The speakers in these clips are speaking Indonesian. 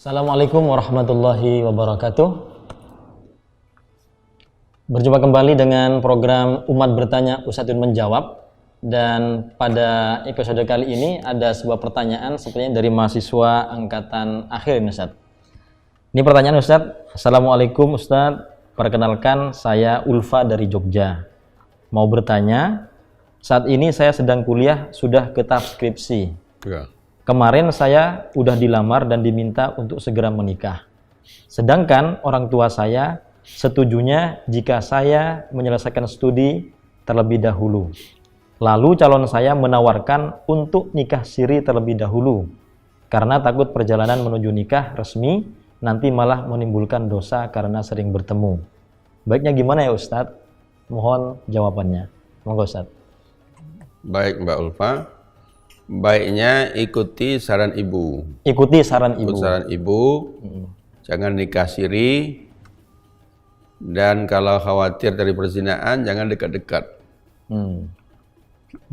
Assalamualaikum warahmatullahi wabarakatuh. Berjumpa kembali dengan program Umat Bertanya, Ustadzun Menjawab. Dan pada episode kali ini ada sebuah pertanyaan sepertinya dari mahasiswa angkatan akhir ini, Ustadz. Ini pertanyaan Ustadz. Assalamualaikum Ustadz, perkenalkan saya Ulfa dari Jogja. Mau bertanya, saat ini saya sedang kuliah sudah ke tahap skripsi. Ya. Kemarin saya udah dilamar dan diminta untuk segera menikah. Sedangkan orang tua saya setujunya jika saya menyelesaikan studi terlebih dahulu. Lalu calon saya menawarkan untuk nikah siri terlebih dahulu. Karena takut perjalanan menuju nikah resmi nanti malah menimbulkan dosa karena sering bertemu. Baiknya gimana ya Ustadz? Mohon jawabannya. Monggo Ustadz. Baik Mbak Ulfa. Baiknya ikuti saran ibu. Ikuti saran ibu. Saran ibu. Jangan nikah siri. Dan kalau khawatir dari perzinahan, jangan dekat-dekat.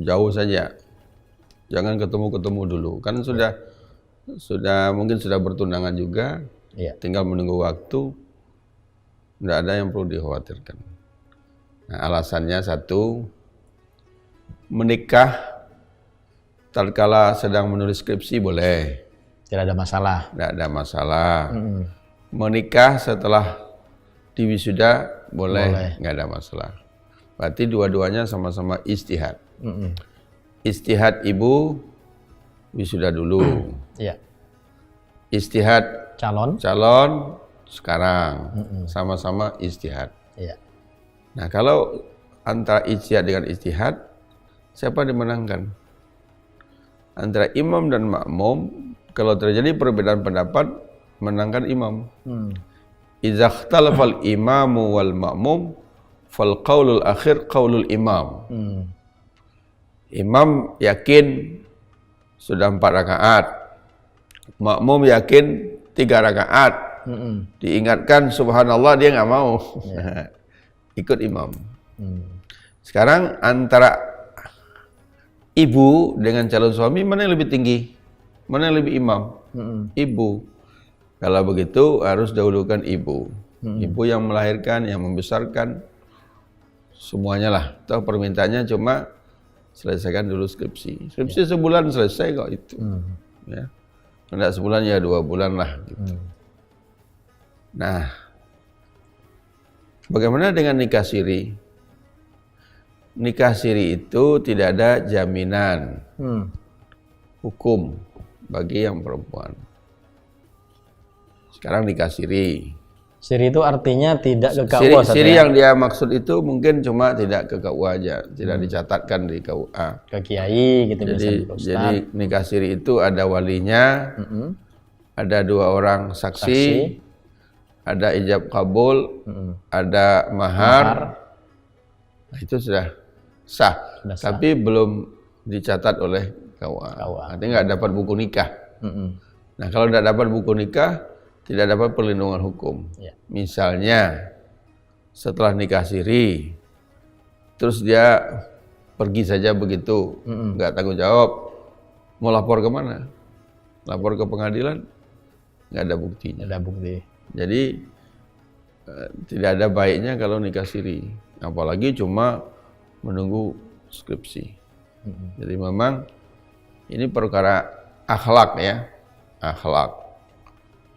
Jauh saja. Jangan ketemu-ketemu dulu. Kan sudah mungkin sudah bertunangan juga. Iya. Tinggal menunggu waktu. Tidak ada yang perlu dikhawatirkan. Nah, alasannya satu, menikah tatkala sedang menulis skripsi boleh. Tidak ada masalah. Tidak ada masalah. Menikah setelah diwisuda boleh. Nggak ada masalah. Berarti dua-duanya sama-sama ijtihad. Ijtihad ibu wisuda dulu. Iya. Ijtihad Calon. sekarang. Sama-sama ijtihad. Iya. Nah, kalau antara ijtihad dengan ijtihad, siapa dimenangkan? Antara imam dan makmum, kalau terjadi perbedaan pendapat, menangkan imam. Idza ikhtalafal imamu wal makmum, fal qaulul akhir qaulul imam. Imam yakin sudah 4 rakaat, makmum yakin 3 rakaat. Diingatkan subhanallah, dia nggak mau. Ikut imam. Sekarang antara ibu dengan calon suami, mana yang lebih tinggi? Mana yang lebih imam? Ibu. Kalau begitu harus dahulukan ibu. Ibu yang melahirkan, yang membesarkan, semuanya lah. Toh permintaannya cuma selesaikan dulu skripsi. Skripsi sebulan selesai kok itu. Ya. Tidak sebulan ya 2 bulan lah. Gitu. Nah, bagaimana dengan nikah siri? Nikah siri itu tidak ada jaminan hukum bagi yang perempuan. Sekarang nikah siri. Siri itu artinya tidak ke Siri, KUA. siri yang dia maksud itu mungkin cuma tidak ke KUA aja, tidak dicatatkan di KUA. Ke kiai gitu. Jadi nikah siri itu ada walinya, ada 2 orang saksi, ada ijab kabul, ada mahar. Nah, itu sudah sah. Tapi belum dicatat oleh KUA. Artinya nggak dapat buku nikah. Nah, kalau tidak dapat buku nikah, tidak dapat perlindungan hukum. Misalnya setelah nikah siri, terus dia pergi saja begitu, nggak tanggung jawab, mau lapor kemana? Lapor ke pengadilan, nggak ada buktinya. Ada bukti. Jadi tidak ada baiknya kalau nikah siri, apalagi cuma menunggu skripsi. Jadi memang ini perkara akhlak ya, akhlak.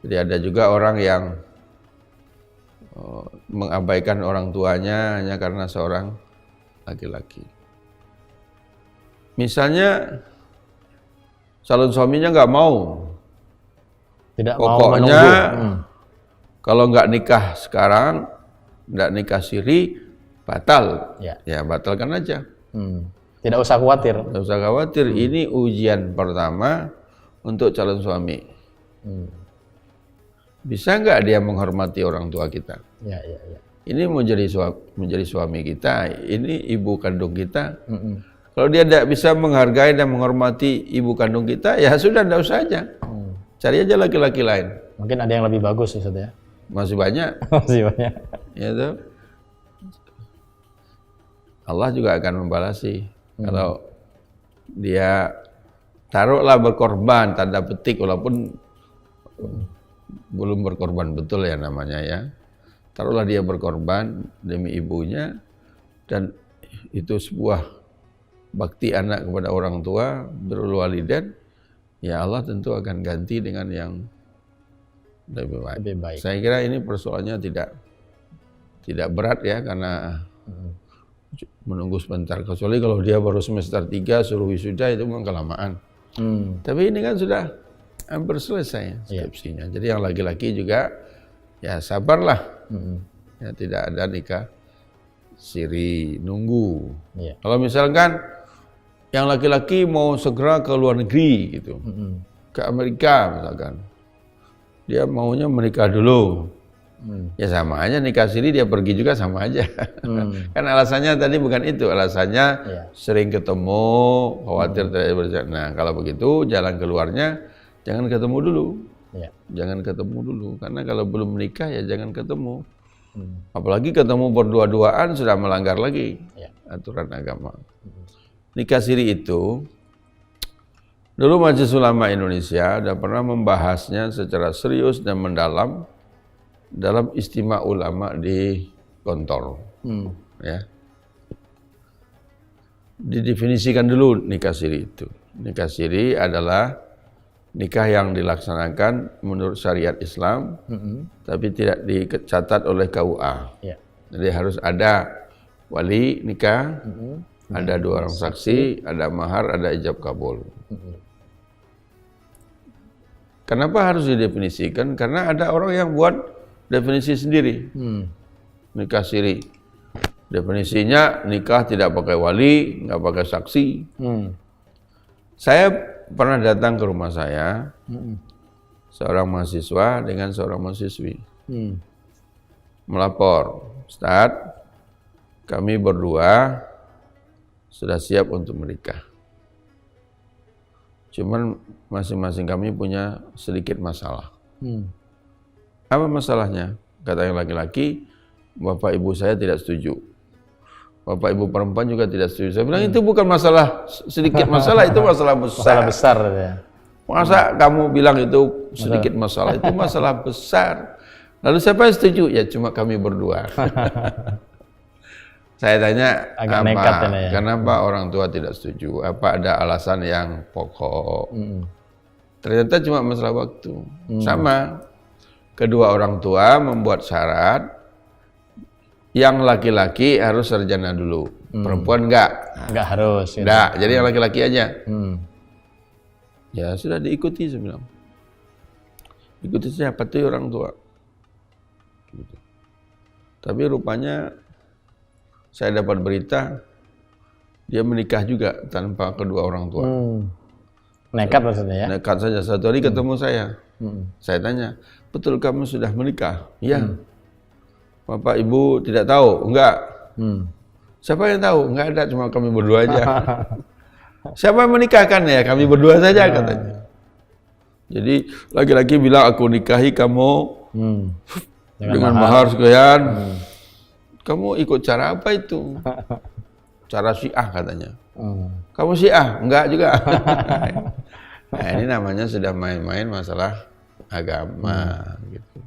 Jadi ada juga orang yang mengabaikan orang tuanya hanya karena seorang laki-laki. Misalnya calon suaminya nggak mau, Tidak pokoknya mau menunggu. kalau nggak nikah sekarang, nggak nikah siri, batal. Ya batalkan aja. Tidak usah khawatir. Tidak usah khawatir. Ini ujian pertama untuk calon suami. Bisa nggak dia menghormati orang tua kita? Ini menjadi suami kita. Ini ibu kandung kita. Kalau dia tidak bisa menghargai dan menghormati ibu kandung kita, ya sudah, tidak usah aja. Cari aja laki-laki lain. Mungkin ada yang lebih bagus Ustaz ya. Masih banyak. Masih banyak. Ya tuh. Allah juga akan membalasi. Kalau dia taruhlah berkorban tanda petik, walaupun belum berkorban betul ya namanya ya. Taruhlah dia berkorban demi ibunya, dan itu sebuah bakti anak kepada orang tua, birrul walidain, ya Allah tentu akan ganti dengan yang lebih baik. Saya kira ini persoalannya tidak berat ya, karena menunggu sebentar. Kecuali kalau dia baru semester 3 suruh wisuda, itu memang kelamaan. Tapi ini kan sudah hampir selesai skripsinya. Jadi yang laki-laki juga ya sabarlah. Ya, tidak ada nikah siri nunggu. Kalau misalkan yang laki-laki mau segera ke luar negeri gitu, ke Amerika misalkan, dia maunya menikah dulu. Ya sama aja nikah siri, dia pergi juga sama aja. Kan alasannya tadi bukan itu, alasannya sering ketemu, khawatir tidak berjalan. Nah kalau begitu jalan keluarnya jangan ketemu dulu. Jangan ketemu dulu, karena kalau belum menikah ya jangan ketemu. Apalagi ketemu berdua-duaan sudah melanggar lagi aturan agama. Nikah siri itu dulu Majelis Ulama Indonesia sudah pernah membahasnya secara serius dan mendalam dalam istimewa ulama di Gontor. Ya. Didefinisikan dulu nikah siri itu. Nikah siri adalah nikah yang dilaksanakan menurut syariat Islam, tapi tidak dicatat oleh KUA. Jadi harus ada wali nikah, ada 2 orang saksi, ada mahar, ada ijab kabul. Kenapa harus didefinisikan? Karena ada orang yang buat definisi sendiri. Nikah siri. Definisinya nikah tidak pakai wali, nggak pakai saksi. Saya pernah datang ke rumah saya, seorang mahasiswa dengan seorang mahasiswi. Melapor, Ustaz, kami berdua sudah siap untuk menikah. Cuman masing-masing kami punya sedikit masalah. Apa masalahnya? Kata yang laki-laki, bapak ibu saya tidak setuju. Bapak ibu perempuan juga tidak setuju. Saya bilang itu bukan masalah sedikit masalah, itu masalah besar. Masalah besar ya. Masa kamu bilang itu sedikit masalah, itu masalah besar. Lalu siapa yang setuju? Ya cuma kami berdua. Saya tanya, agak nekat ya. Kenapa orang tua tidak setuju? Apa ada alasan yang pokok? Ternyata cuma masalah waktu. Sama, kedua orang tua membuat syarat, yang laki-laki harus sarjana dulu, perempuan enggak harus. Gitu. Enggak, jadi yang laki-laki aja. Ya sudah diikuti, saya bilang. Ikuti siapa tuh orang tua. Gitu. Tapi rupanya saya dapat berita dia menikah juga tanpa kedua orang tua. Nekat maksudnya ya? Nekat saja. Satu hari ketemu saya. Saya tanya, betul kamu sudah menikah? Iya. Bapak ibu tidak tahu? Enggak. Siapa yang tahu? Enggak ada, cuma kami berdua aja. Siapa yang menikahkan? Ya kami berdua saja katanya. Jadi laki-laki bilang aku nikahi kamu dengan mahar sekian. Kamu ikut cara apa itu? Cara Syiah katanya. Kamu Syiah? Enggak juga. Nah ini namanya sudah main-main masalah agama gitu.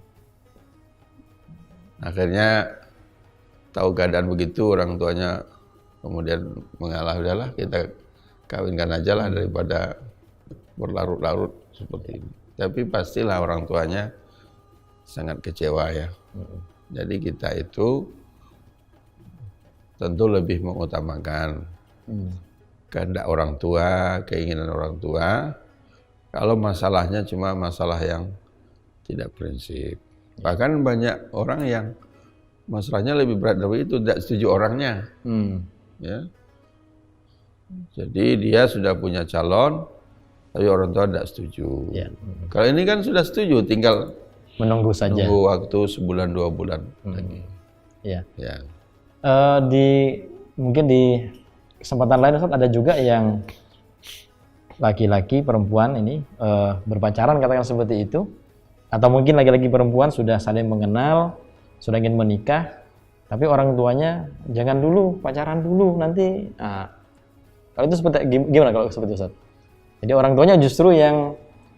Akhirnya tahu keadaan begitu, orang tuanya kemudian mengalah, udahlah kita kawinkan aja lah daripada berlarut-larut seperti ini. Tapi pastilah orang tuanya sangat kecewa ya. Jadi kita itu tentu lebih mengutamakan kehendak orang tua, keinginan orang tua. Kalau masalahnya cuma masalah yang tidak prinsip. Bahkan banyak orang yang masalahnya lebih berat dari itu, tidak setuju orangnya. Ya. Jadi dia sudah punya calon, tapi orang tua tidak setuju. Kalau ini kan sudah setuju, tinggal menunggu saja. Tunggu waktu sebulan 2 bulan lagi. Ya. Mungkin di kesempatan lain Ustaz, ada juga yang laki-laki perempuan ini berpacaran katakan seperti itu. Atau mungkin laki-laki perempuan sudah saling mengenal, sudah ingin menikah, tapi orang tuanya jangan dulu, pacaran dulu nanti. Nah, kalau itu seperti gimana kalau seperti itu Ustaz? Jadi orang tuanya justru yang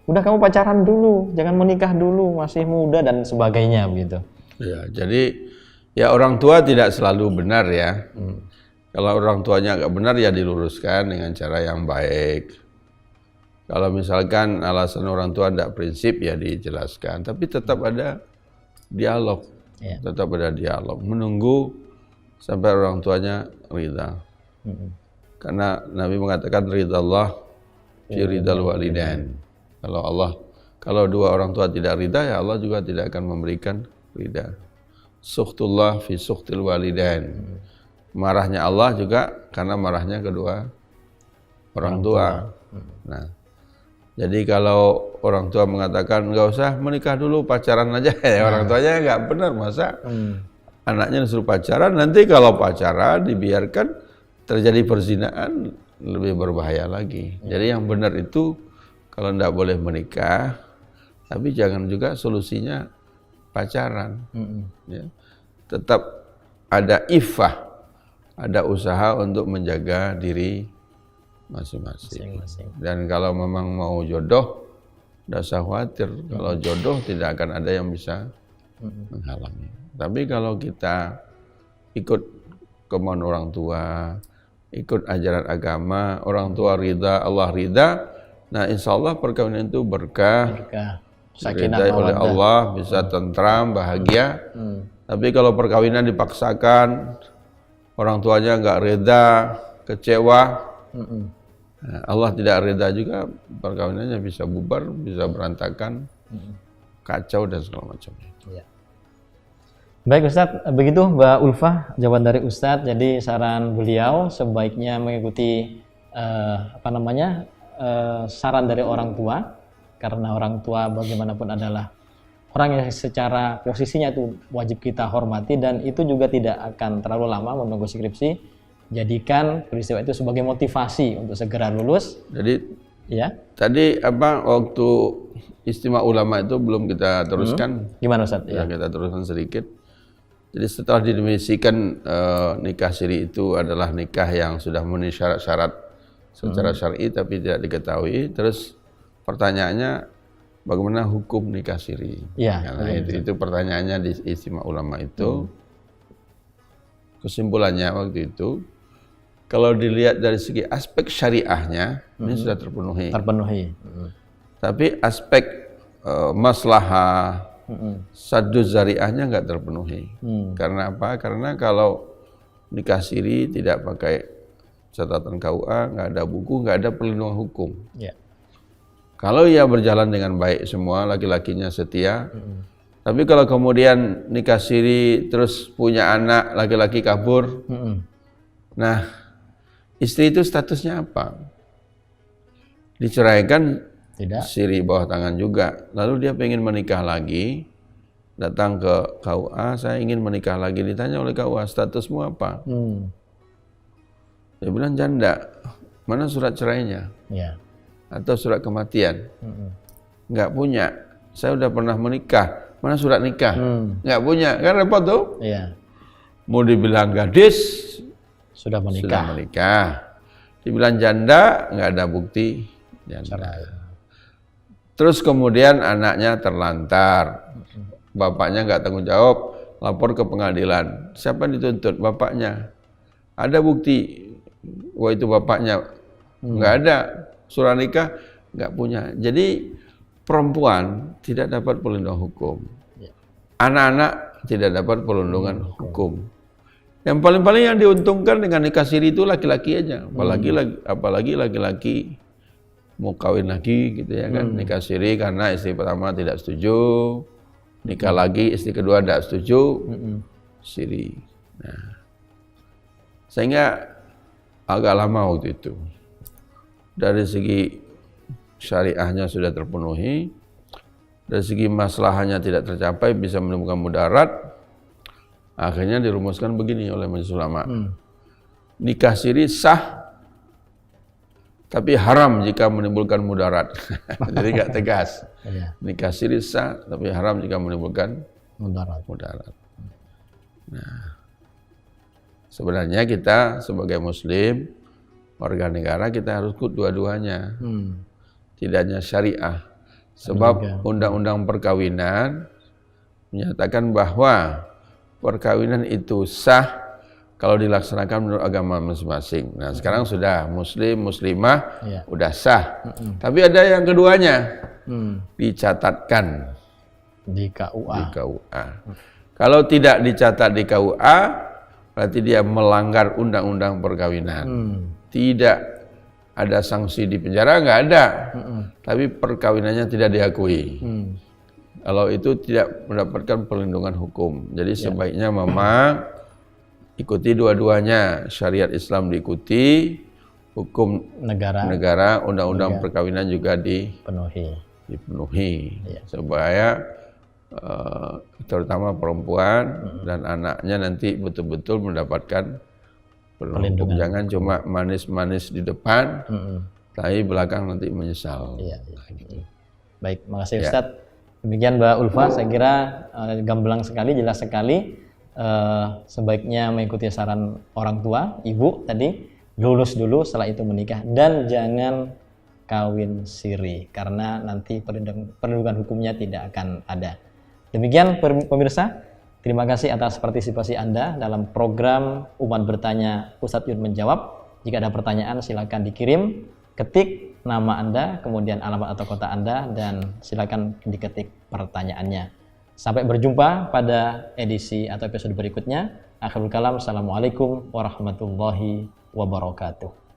udah kamu pacaran dulu, jangan menikah dulu, masih muda dan sebagainya begitu. Ya, jadi ya orang tua tidak selalu benar ya. Kalau orang tuanya agak benar ya diluruskan dengan cara yang baik. Kalau misalkan alasan orang tua tidak prinsip ya dijelaskan, tapi tetap ada dialog. Tetap ada dialog, menunggu sampai orang tuanya ridha. Karena Nabi mengatakan ridha Allah fi ridhal walidain. Kalau dua orang tua tidak ridha, ya Allah juga tidak akan memberikan ridha. Sukhtullah fi sukhtil walidain. Marahnya Allah juga karena marahnya kedua orang tua. Nah, jadi kalau orang tua mengatakan nggak usah menikah dulu, pacaran aja, ya orang tuanya nggak benar, masa anaknya disuruh pacaran, nanti kalau pacaran dibiarkan terjadi perzinaan lebih berbahaya lagi. Jadi yang benar itu kalau nggak boleh menikah, tapi jangan juga solusinya pacaran. Ya. Tetap ada iffah, ada usaha untuk menjaga diri masing-masing. Dan kalau memang mau jodoh, tidak usah khawatir. Kalau jodoh tidak akan ada yang bisa menghalangi. Tapi kalau kita ikut kemauan orang tua, ikut ajaran agama, orang tua ridha, Allah ridha, nah insya Allah perkawinan itu berkah. Diridai oleh Allah, bisa tentram, bahagia. Tapi kalau perkawinan dipaksakan, orang tuanya nggak reda, kecewa, nah, Allah tidak reda juga, perkawinannya bisa bubar, bisa berantakan, kacau dan segala macam. Ya. Baik Ustadz, begitu Mbak Ulfah jawaban dari Ustadz. Jadi saran beliau sebaiknya mengikuti saran dari orang tua, karena orang tua bagaimanapun adalah orang yang secara posisinya itu wajib kita hormati, dan itu juga tidak akan terlalu lama menunggu skripsi. Jadikan peristiwa itu sebagai motivasi untuk segera lulus. Jadi ya. Tadi waktu istimewa ulama itu belum kita teruskan. Gimana Ustaz? Ya, kita teruskan sedikit. Jadi setelah didefinisikan nikah siri itu adalah nikah yang sudah memenuhi syarat-syarat secara syar'i tapi tidak diketahui. Terus pertanyaannya, bagaimana hukum nikah siri? Ya, nah, itu pertanyaannya di istimewa ulama itu. Kesimpulannya waktu itu, kalau dilihat dari segi aspek syariahnya, ini sudah terpenuhi. Tapi aspek maslahah, saddu zariahnya nggak terpenuhi. Karena apa? Karena kalau nikah siri tidak pakai catatan KUA, nggak ada buku, nggak ada perlindungan hukum. Ya. Kalau ia berjalan dengan baik semua, laki-lakinya setia, tapi kalau kemudian nikah siri terus punya anak, laki-laki kabur, nah istri itu statusnya apa? Diceraikan, tidak, siri bawah tangan juga. Lalu dia pengen menikah lagi, datang ke KUA, saya ingin menikah lagi, ditanya oleh KUA, statusmu apa? Dia bilang janda, mana surat cerainya? Ya. Atau surat kematian? Nggak punya. Saya udah pernah menikah, mana surat nikah? Nggak punya, kan repot tuh. Ya. Mau dibilang gadis, sudah menikah. Dibilang janda, nggak ada bukti janda. Terus kemudian anaknya terlantar, bapaknya nggak tanggung jawab, lapor ke pengadilan. Siapa yang dituntut? Bapaknya. Ada bukti, wah itu bapaknya. Nggak ada. Surat nikah nggak punya. Jadi perempuan tidak dapat perlindungan hukum. Anak-anak tidak dapat perlindungan hukum. Yang paling-paling yang diuntungkan dengan nikah siri itu laki-laki aja. Apalagi laki-laki mau kawin lagi gitu ya kan. Nikah siri karena istri pertama tidak setuju, nikah lagi istri kedua tidak setuju, siri. Nah, sehingga agak lama waktu itu. Dari segi syariahnya sudah terpenuhi, dari segi masalahnya tidak tercapai, bisa menimbulkan mudarat. Akhirnya dirumuskan begini oleh Majelis Ulama. Nikah siri sah, tapi haram jika menimbulkan mudarat. Jadi nggak tegas. Nikah siri sah, tapi haram jika menimbulkan mudarat. Nah, sebenarnya kita sebagai Muslim, warga negara, kita harus ikut dua-duanya. Tidak hanya syariah. Sebab undang-undang perkawinan menyatakan bahwa perkawinan itu sah kalau dilaksanakan menurut agama masing-masing. Nah, sekarang sudah muslim, muslimah, udah sah. Tapi ada yang keduanya, dicatatkan di KUA. Di KUA. Kalau tidak dicatat di KUA, berarti dia melanggar undang-undang perkawinan. Tidak ada sanksi di penjara, nggak ada. Tapi perkawinannya tidak diakui. Kalau itu tidak mendapatkan perlindungan hukum. Jadi sebaiknya memang ikuti dua-duanya. Syariat Islam diikuti, hukum negara, undang-undang perkawinan juga dipenuhi. Supaya terutama perempuan dan anaknya nanti betul-betul mendapatkan perlindungan. Jangan cuma manis-manis di depan, tapi belakang nanti menyesal. Baik, makasih Ustadz. Demikian Mbak Ulfa, saya kira gamblang sekali, jelas sekali. Sebaiknya mengikuti saran orang tua, ibu tadi, lulus dulu, setelah itu menikah, dan jangan kawin siri karena nanti perlindungan hukumnya tidak akan ada. Demikian pemirsa, terima kasih atas partisipasi Anda dalam program Umat Bertanya, Ustadz Yun Menjawab. Jika ada pertanyaan silakan dikirim, ketik nama Anda, kemudian alamat atau kota Anda, dan silakan diketik pertanyaannya. Sampai berjumpa pada edisi atau episode berikutnya. Akhirul kalam, assalamualaikum warahmatullahi wabarakatuh.